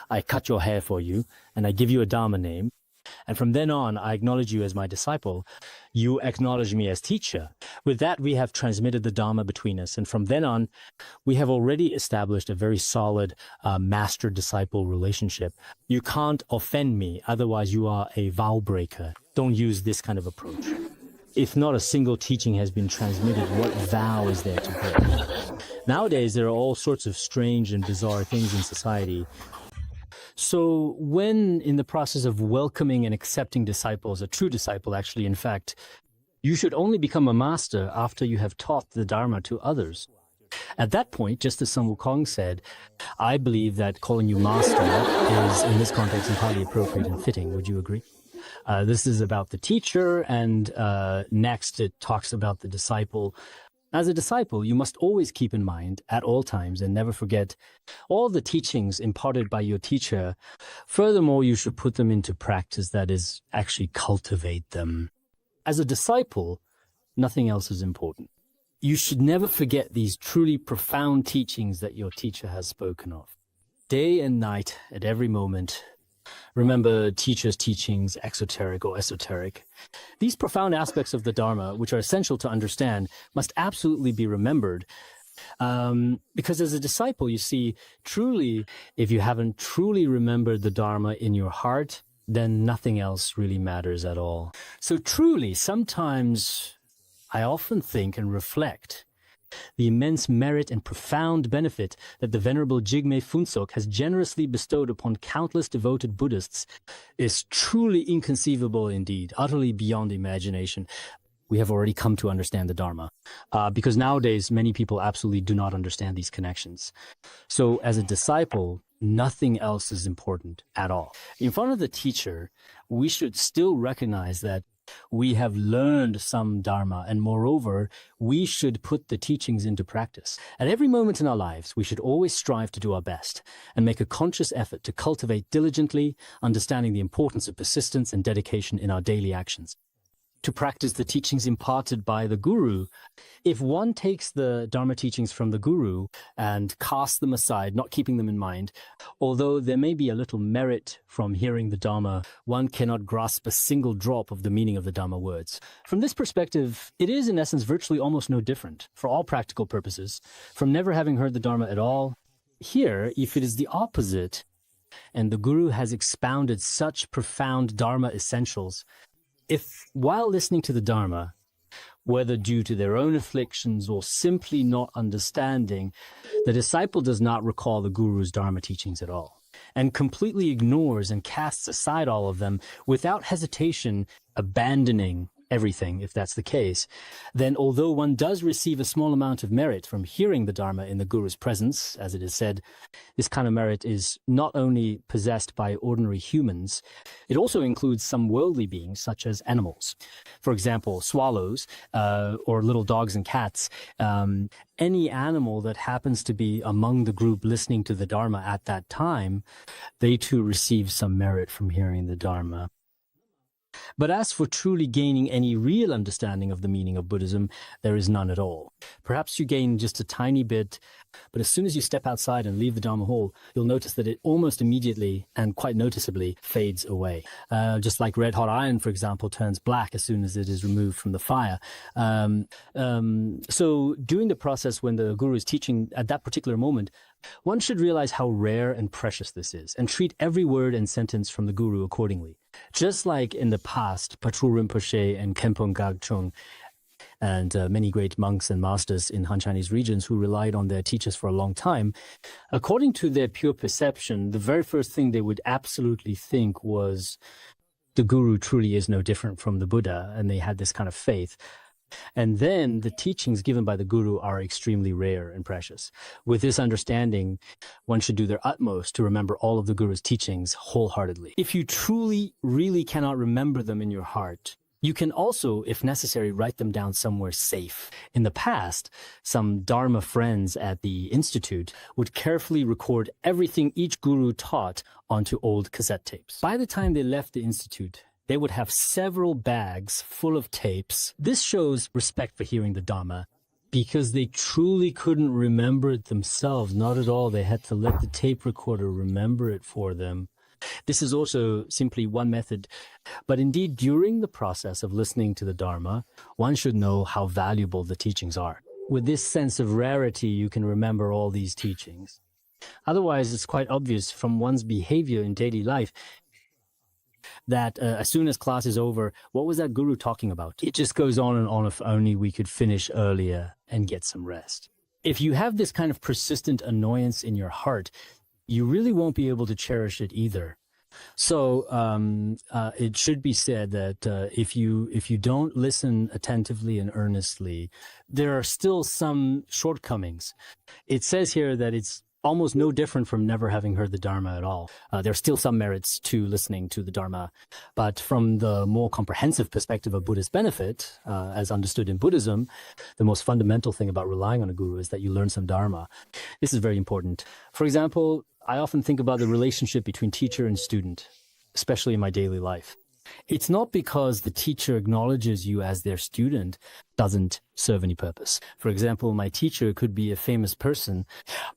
I cut your hair for you and I give you a Dharma name. And from then on, I acknowledge you as my disciple. You acknowledge me as teacher. With that, we have transmitted the Dharma between us. And from then on, we have already established a very solid master-disciple relationship. You can't offend me, otherwise you are a vow breaker. Don't use this kind of approach. If not a single teaching has been transmitted, what vow is there to break? Nowadays, there are all sorts of strange and bizarre things in society. So when in the process of welcoming and accepting disciples, a true disciple actually, in fact, you should only become a master after you have taught the Dharma to others. At that point, just as Sun Wukong said, I believe that calling you master is, in this context, entirely appropriate and fitting. Would you agree? This is about the teacher, and next it talks about the disciple. As a disciple, you must always keep in mind at all times and never forget all the teachings imparted by your teacher. Furthermore, you should put them into practice, that is, actually cultivate them. As a disciple, nothing else is important. You should never forget these truly profound teachings that your teacher has spoken of. Day and night, at every moment, remember teacher's teachings, exoteric or esoteric. These profound aspects of the Dharma, which are essential to understand, must absolutely be remembered. Because as a disciple, you see, truly, if you haven't truly remembered the Dharma in your heart, then nothing else really matters at all. So truly, sometimes I often think and reflect the immense merit and profound benefit that the Venerable Jigme Phuntsok has generously bestowed upon countless devoted Buddhists is truly inconceivable indeed, utterly beyond imagination. We have already come to understand the Dharma, because nowadays many people absolutely do not understand these connections. So as a disciple, nothing else is important at all. In front of the teacher, we should still recognize that we have learned some Dharma, and moreover, we should put the teachings into practice. At every moment in our lives, we should always strive to do our best and make a conscious effort to cultivate diligently, understanding the importance of persistence and dedication in our daily actions. To practice the teachings imparted by the Guru, if one takes the Dharma teachings from the Guru and casts them aside, not keeping them in mind, although there may be a little merit from hearing the Dharma, one cannot grasp a single drop of the meaning of the Dharma words. From this perspective, it is in essence virtually almost no different, for all practical purposes, from never having heard the Dharma at all. Here, if it is the opposite, and the Guru has expounded such profound Dharma essentials, if, while listening to the Dharma, whether due to their own afflictions or simply not understanding, the disciple does not recall the Guru's Dharma teachings at all, and completely ignores and casts aside all of them without hesitation, abandoning everything, if that's the case, then although one does receive a small amount of merit from hearing the Dharma in the Guru's presence, as it is said, this kind of merit is not only possessed by ordinary humans, it also includes some worldly beings, such as animals. For example, swallows, or little dogs and cats. Any animal that happens to be among the group listening to the Dharma at that time, they too receive some merit from hearing the Dharma. But as for truly gaining any real understanding of the meaning of Buddhism, there is none at all. Perhaps you gain just a tiny bit, but as soon as you step outside and leave the Dharma hall, you'll notice that it almost immediately and quite noticeably fades away. Just like red hot iron, for example, turns black as soon as it is removed from the fire. So during the process when the Guru is teaching at that particular moment, one should realize how rare and precious this is, and treat every word and sentence from the Guru accordingly. Just like in the past, Patrul Rinpoche and Khenpo Gagchung and many great monks and masters in Han Chinese regions who relied on their teachers for a long time, according to their pure perception, the very first thing they would absolutely think was the Guru truly is no different from the Buddha, and they had this kind of faith. And then the teachings given by the Guru are extremely rare and precious. With this understanding, one should do their utmost to remember all of the Guru's teachings wholeheartedly. If you truly, really cannot remember them in your heart, you can also, if necessary, write them down somewhere safe. In the past, some Dharma friends at the Institute would carefully record everything each Guru taught onto old cassette tapes. By the time they left the Institute, they would have several bags full of tapes. This shows respect for hearing the Dharma, because they truly couldn't remember it themselves. Not at all. They had to let the tape recorder remember it for them. This is also simply one method. But indeed, during the process of listening to the Dharma, one should know how valuable the teachings are. With this sense of rarity, you can remember all these teachings. Otherwise, it's quite obvious from one's behavior in daily life that as soon as class is over, what was that guru talking about? It just goes on and on. If only we could finish earlier and get some rest. If you have this kind of persistent annoyance in your heart, you really won't be able to cherish it either. So it should be said that if you don't listen attentively and earnestly, there are still some shortcomings. It says here that it's almost no different from never having heard the Dharma at all. There are still some merits to listening to the Dharma, but from the more comprehensive perspective of Buddhist benefit, as understood in Buddhism, the most fundamental thing about relying on a guru is that you learn some Dharma. This is very important. For example, I often think about the relationship between teacher and student, especially in my daily life. It's not because the teacher acknowledges you as their student doesn't serve any purpose. For example, my teacher could be a famous person,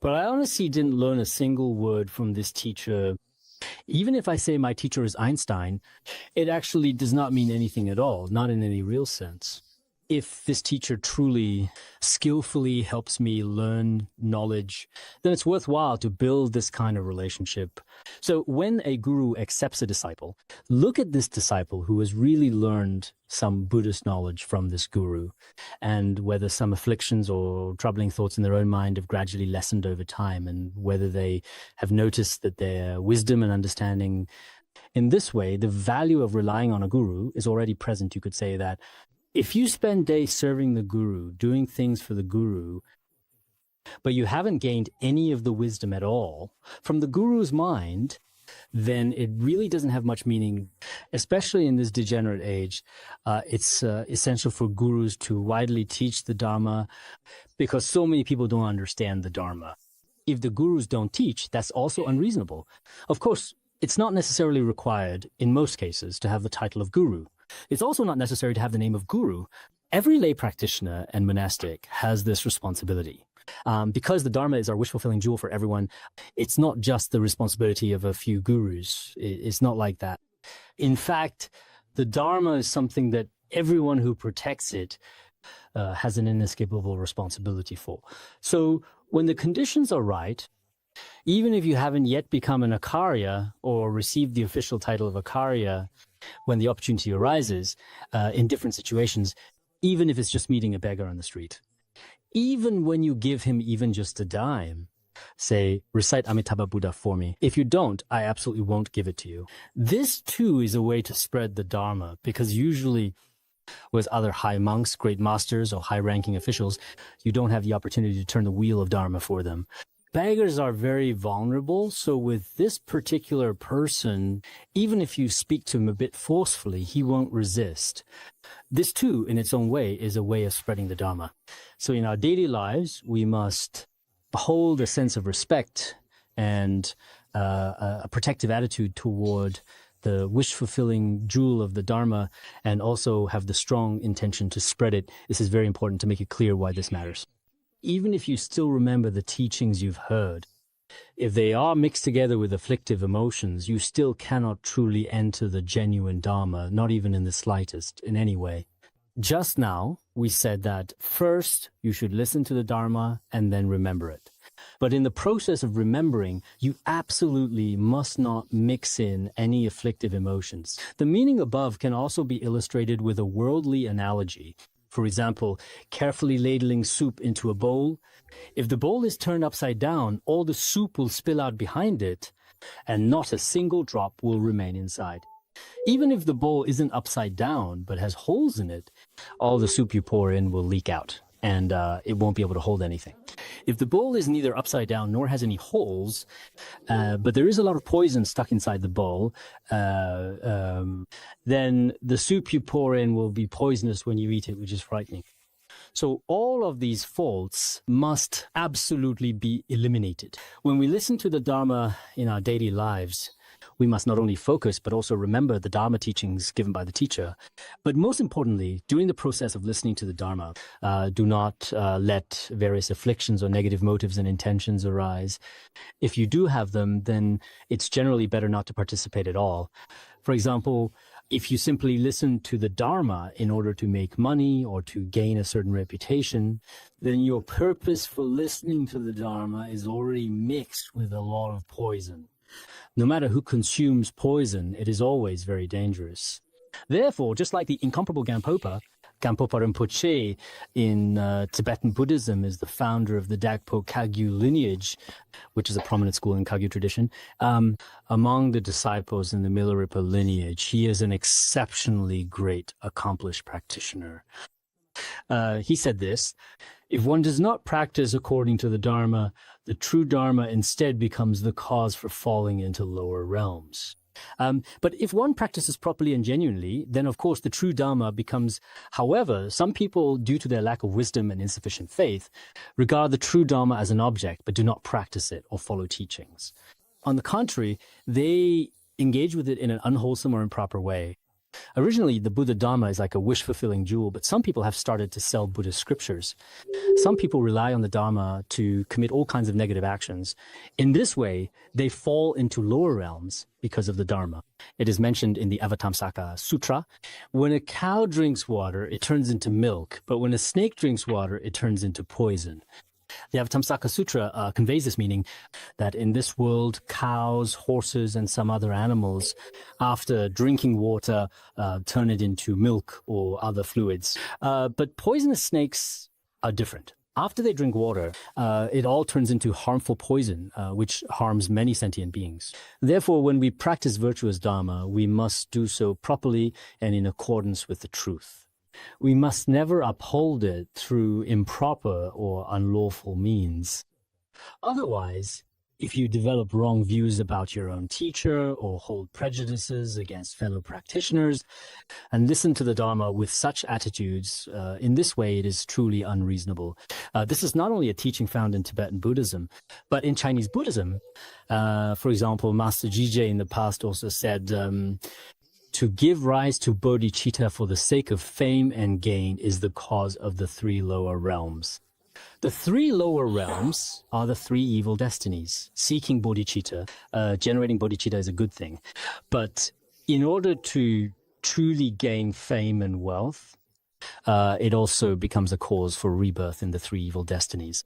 but I honestly didn't learn a single word from this teacher. Even if I say my teacher is Einstein, it actually does not mean anything at all, not in any real sense. If this teacher truly skillfully helps me learn knowledge, then it's worthwhile to build this kind of relationship. So when a guru accepts a disciple, look at this disciple who has really learned some Buddhist knowledge from this guru, and whether some afflictions or troubling thoughts in their own mind have gradually lessened over time, and whether they have noticed that their wisdom and understanding. In this way, the value of relying on a guru is already present. You could say that if you spend days serving the guru, doing things for the guru, but you haven't gained any of the wisdom at all from the guru's mind, then it really doesn't have much meaning. Especially in this degenerate age, it's essential for gurus to widely teach the Dharma, because so many people don't understand the Dharma. If the gurus don't teach, that's also unreasonable. Of course, it's not necessarily required, in most cases, to have the title of guru. It's also not necessary to have the name of guru. Every lay practitioner and monastic has this responsibility. Because the Dharma is our wish-fulfilling jewel for everyone, it's not just the responsibility of a few gurus. It's not like that. In fact, the Dharma is something that everyone who protects it has an inescapable responsibility for. So when the conditions are right, even if you haven't yet become an Acharya or received the official title of Acharya, when the opportunity arises, in different situations, even if it's just meeting a beggar on the street, even when you give him even just a dime, say, recite Amitabha Buddha for me. If you don't, I absolutely won't give it to you. This too is a way to spread the Dharma, because usually with other high monks, great masters, or high-ranking officials, you don't have the opportunity to turn the wheel of Dharma for them. Beggars are very vulnerable, so with this particular person, even if you speak to him a bit forcefully, he won't resist. This too, in its own way, is a way of spreading the Dharma. So in our daily lives, we must hold a sense of respect and a protective attitude toward the wish-fulfilling jewel of the Dharma, and also have the strong intention to spread it. This is very important to make it clear why this matters. Even if you still remember the teachings you've heard, if they are mixed together with afflictive emotions, you still cannot truly enter the genuine Dharma, not even in the slightest, in any way. Just now, we said that first you should listen to the Dharma and then remember it. But in the process of remembering, you absolutely must not mix in any afflictive emotions. The meaning above can also be illustrated with a worldly analogy. For example, carefully ladling soup into a bowl. If the bowl is turned upside down, all the soup will spill out behind it, and not a single drop will remain inside. Even if the bowl isn't upside down, but has holes in it, all the soup you pour in will leak out, and it won't be able to hold anything. If the bowl is neither upside down nor has any holes, but there is a lot of poison stuck inside the bowl, then the soup you pour in will be poisonous when you eat it, which is frightening. So all of these faults must absolutely be eliminated. When we listen to the Dharma in our daily lives, We must not only focus, but also remember the Dharma teachings given by the teacher. But most importantly, during the process of listening to the Dharma, do not let various afflictions or negative motives and intentions arise. If you do have them, then it's generally better not to participate at all. For example, if you simply listen to the Dharma in order to make money or to gain a certain reputation, then your purpose for listening to the Dharma is already mixed with a lot of poison. No matter who consumes poison, it is always very dangerous. Therefore, just like the incomparable Gampopa Rinpoche in Tibetan Buddhism is the founder of the Dagpo Kagyu lineage, which is a prominent school in Kagyu tradition. Among the disciples in the Milarepa lineage, he is an exceptionally great, accomplished practitioner. He said this: if one does not practice according to the Dharma, the true Dharma instead becomes the cause for falling into lower realms. But if one practices properly and genuinely, then of course the true Dharma becomes. However, some people, due to their lack of wisdom and insufficient faith, regard the true Dharma as an object, but do not practice it or follow teachings. On the contrary, they engage with it in an unwholesome or improper way. Originally, the Buddha Dharma is like a wish-fulfilling jewel, but some people have started to sell Buddhist scriptures. Some people rely on the Dharma to commit all kinds of negative actions. In this way, they fall into lower realms because of the Dharma. It is mentioned in the Avatamsaka Sutra. When a cow drinks water, it turns into milk, but when a snake drinks water, it turns into poison. The Avatamsaka Sutra conveys this meaning that in this world, cows, horses, and some other animals, after drinking water, turn it into milk or other fluids. But poisonous snakes are different. After they drink water, it all turns into harmful poison, which harms many sentient beings. Therefore, when we practice virtuous Dharma, we must do so properly and in accordance with the truth. We must never uphold it through improper or unlawful means. Otherwise, if you develop wrong views about your own teacher or hold prejudices against fellow practitioners and listen to the Dharma with such attitudes, in this way it is truly unreasonable. This is not only a teaching found in Tibetan Buddhism, but in Chinese Buddhism. For example, Master Jije in the past also said, to give rise to bodhicitta for the sake of fame and gain is the cause of the three lower realms. The three lower realms are the three evil destinies. Seeking bodhicitta, generating bodhicitta is a good thing. But in order to truly gain fame and wealth, it also becomes a cause for rebirth in the three evil destinies.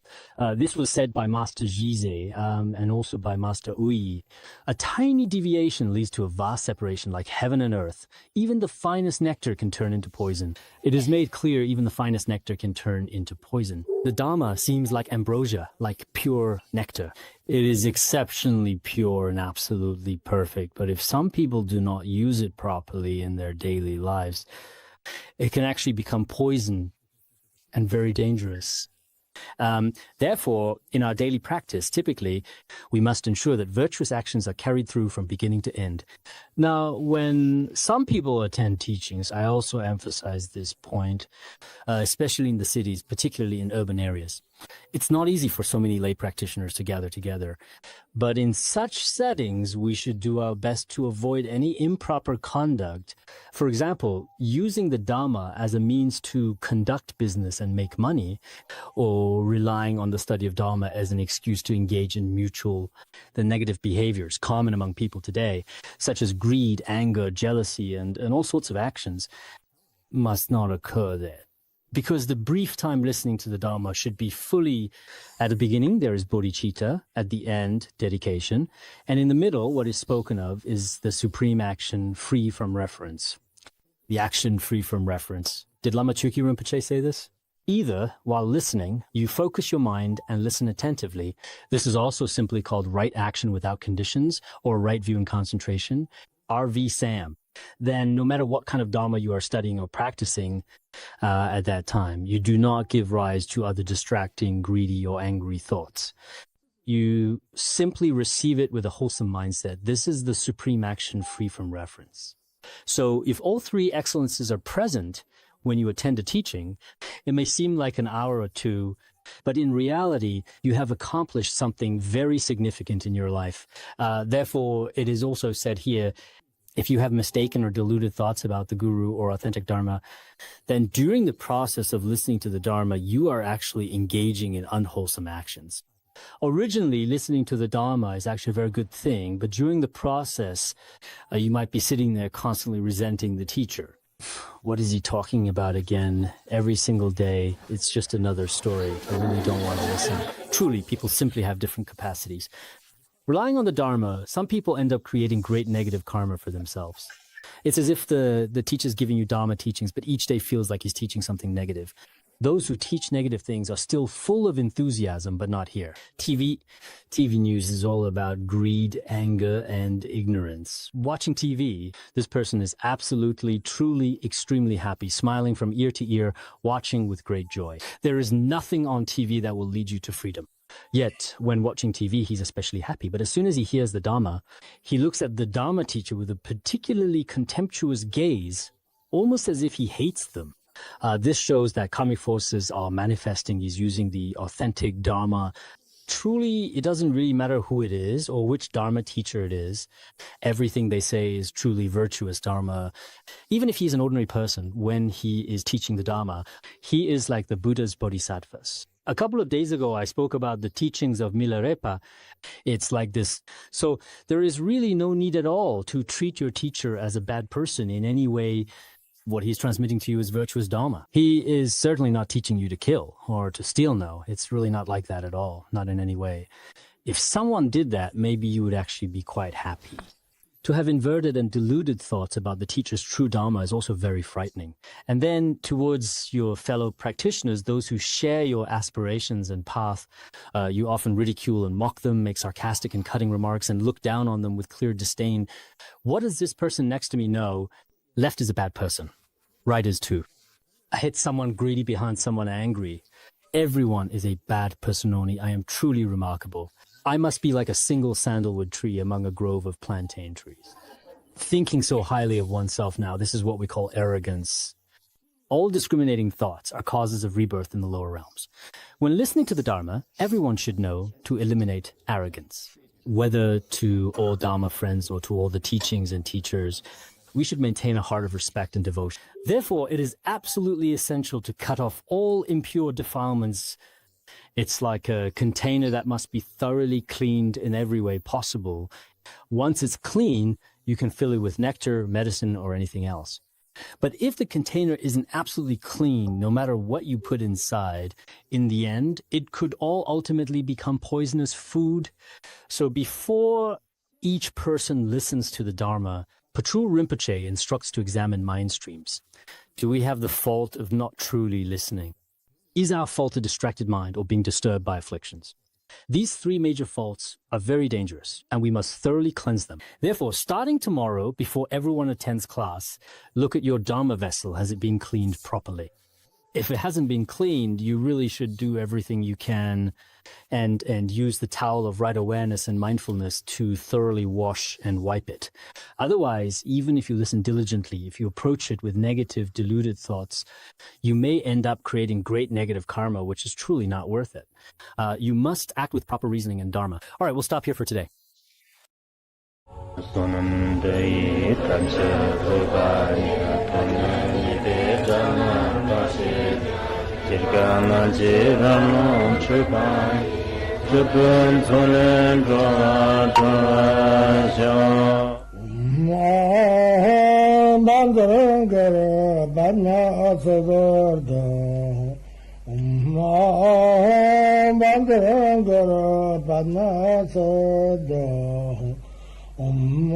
This was said by Master Jize and also by Master Ui. A tiny deviation leads to a vast separation like heaven and earth. Even the finest nectar can turn into poison. It is made clear even the finest nectar can turn into poison. The Dharma seems like ambrosia, like pure nectar. It is exceptionally pure and absolutely perfect, but if some people do not use it properly in their daily lives, it can actually become poison and very dangerous. Therefore, in our daily practice, typically, we must ensure that virtuous actions are carried through from beginning to end. Now, when some people attend teachings, I also emphasize this point, especially in the cities, particularly in urban areas. It's not easy for so many lay practitioners to gather together, but in such settings, we should do our best to avoid any improper conduct. For example, using the Dhamma as a means to conduct business and make money, or relying on the study of Dharma as an excuse to engage in the negative behaviors common among people today, such as greed, anger, jealousy, and all sorts of actions, must not occur there. Because the brief time listening to the Dharma should be fully, at the beginning, there is bodhicitta, at the end, dedication, and in the middle, what is spoken of is the supreme action free from reference. The action free from reference. Did Lama Chukyi Rinpoche say this? Either, while listening, you focus your mind and listen attentively. This is also simply called right action without conditions, or right view and concentration, RV SAM. Then no matter what kind of Dharma you are studying or practicing at that time, you do not give rise to other distracting, greedy, or angry thoughts. You simply receive it with a wholesome mindset. This is the supreme action free from reference. So if all three excellences are present, when you attend a teaching, it may seem like an hour or two, but in reality, you have accomplished something very significant in your life. Therefore, it is also said here, if you have mistaken or deluded thoughts about the Guru or authentic Dharma, then during the process of listening to the Dharma, you are actually engaging in unwholesome actions. Originally, listening to the Dharma is actually a very good thing, but during the process, you might be sitting there constantly resenting the teacher. What is he talking about again? Every single day, it's just another story. I really don't want to listen. Truly, people simply have different capacities. Relying on the Dharma, some people end up creating great negative karma for themselves. It's as if the teacher's giving you Dharma teachings, but each day feels like he's teaching something negative. Those who teach negative things are still full of enthusiasm, but not here. TV news is all about greed, anger, and ignorance. Watching TV, this person is absolutely, truly, extremely happy, smiling from ear to ear, watching with great joy. There is nothing on TV that will lead you to freedom. Yet, when watching TV, he's especially happy. But as soon as he hears the Dharma, he looks at the Dharma teacher with a particularly contemptuous gaze, almost as if he hates them. This shows that karmic forces are manifesting. He's using the authentic Dharma. Truly, it doesn't really matter who it is or which Dharma teacher it is. Everything they say is truly virtuous Dharma. Even if he's an ordinary person, when he is teaching the Dharma, he is like the Buddha's bodhisattvas. A couple of days ago, I spoke about the teachings of Milarepa. It's like this. So there is really no need at all to treat your teacher as a bad person in any way. What he's transmitting to you is virtuous Dharma. He is certainly not teaching you to kill or to steal. No, it's really not like that at all, not in any way. If someone did that, maybe you would actually be quite happy. To have inverted and deluded thoughts about the teacher's true Dharma is also very frightening. And then towards your fellow practitioners, those who share your aspirations and path, you often ridicule and mock them, make sarcastic and cutting remarks, and look down on them with clear disdain. What does this person next to me know? Left is a bad person. Right is too. I hit someone greedy behind someone angry. Everyone is a bad person only. I am truly remarkable. I must be like a single sandalwood tree among a grove of plantain trees. Thinking so highly of oneself now, this is what we call arrogance. All discriminating thoughts are causes of rebirth in the lower realms. When listening to the Dharma, everyone should know to eliminate arrogance. Whether to all Dharma friends or to all the teachings and teachers, we should maintain a heart of respect and devotion. Therefore, it is absolutely essential to cut off all impure defilements. It's like a container that must be thoroughly cleaned in every way possible. Once it's clean, you can fill it with nectar, medicine, or anything else. But if the container isn't absolutely clean, no matter what you put inside, in the end, it could all ultimately become poisonous food. So before each person listens to the Dharma, Patrul Rinpoche instructs to examine mind streams. Do we have the fault of not truly listening? Is our fault a distracted mind or being disturbed by afflictions? These three major faults are very dangerous, and we must thoroughly cleanse them. Therefore, starting tomorrow, before everyone attends class, look at your Dharma vessel. Has it been cleaned properly? If it hasn't been cleaned, you really should do everything you can and use the towel of right awareness and mindfulness to thoroughly wash and wipe it. Otherwise, even if you listen diligently, if you approach it with negative, deluded thoughts, you may end up creating great negative karma, which is truly not worth it. You must act with proper reasoning and Dharma. All right, we'll stop here for today. Om